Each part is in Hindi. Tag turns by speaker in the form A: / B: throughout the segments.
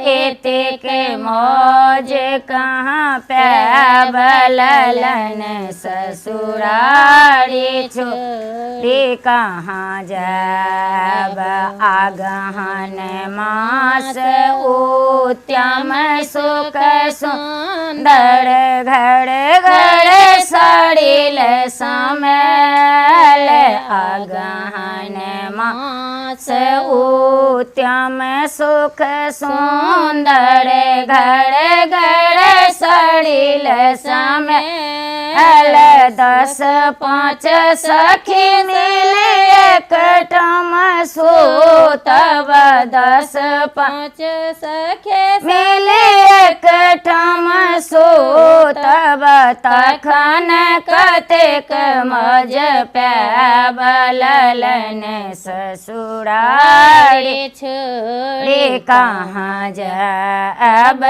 A: एतेक मौज कहाँ पैब ललन ससुरारी छोड़ी कहाँ जैब आगहन मास उत्तम सुख सुंदर घर घर सड़िल समल आगहन मास उत्तम सुख सुंदर घर घर सड़िल समल 10-5 सखी मिले एकठम सूतब 10-5 सखी मिले एकठम सूतब तखन कतेक मज पैब ललन ससुरारी छोड़ी कहाँ जैब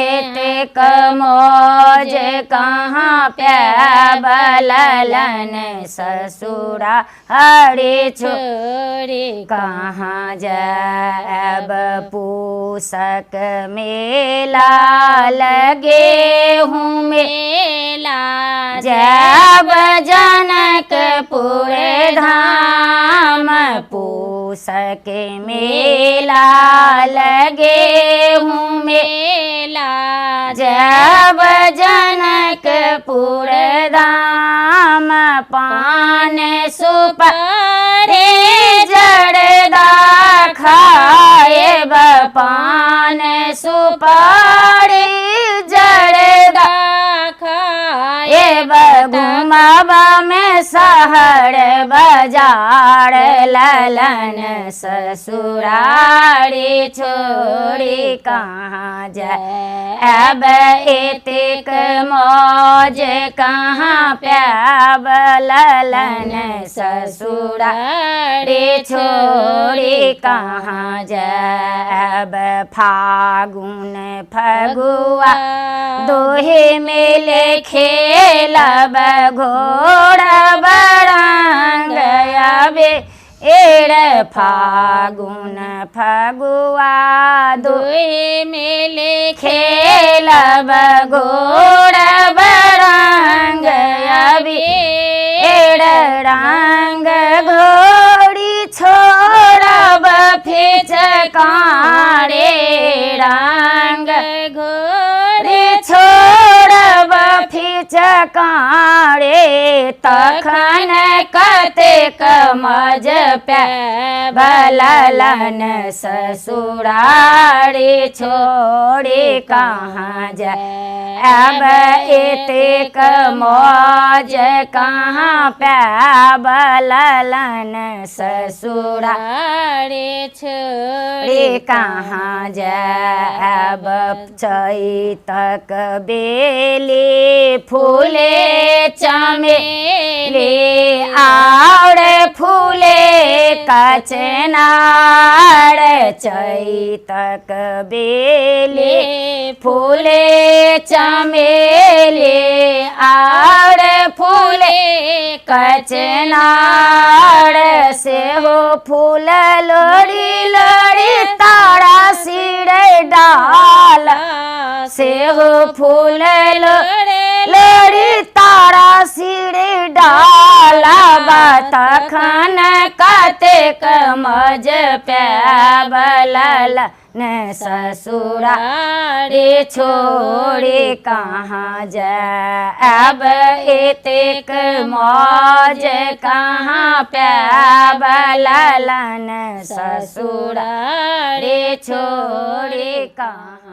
A: एतेक मौज कहाँ पैब ललन ससुरारी छोड़ी कहाँ जैब पूषक मेला लगे हूँ मेला जैब जनकपुर धाम पूषक मेला लगे हूँ मेला जब जनकपुर धाम पान सुपारी जड़दा खाएब पान सुपारी जड़दा खाएब घुमब में शहर बाजार ललन ससुरारी छोड़ी कहाँ जैब एतेक मौज कहाँ पैब ललन ससुरारी छोड़ी कहाँ जैब फागुन फगुआ दोहे मिले खेलब घोड़ा बरंग आबे एड़ फागुन फगुआ दोहे मिले खेलब घोड़ा बरंग आबे एड़ रंग घोड़ी छोड़ब फिचकारे रंग घोड़ी छोड़ब फिचकारे तखन कतेक मज पैब ललन ससुरारी छोड़ी कहाँ जैब एतेक मौज कहाँ पैब ललन ससुरारी छोड़ी कहाँ जैब चैतक बेली फूले चमेली और फूले कचनार चैतक बेली फूले चमेली और फूले कचनार से हो फूल लोड़ी लोड़ी तारा सिर डाल से हो फूल लोड़ी तारा सिर डाला तखन कतेक मज पैब ललन ससुरारी छोड़ी कहाँ जैब एतेक मौज कहाँ पैब ललन ससुरारी छोड़ी कहाँ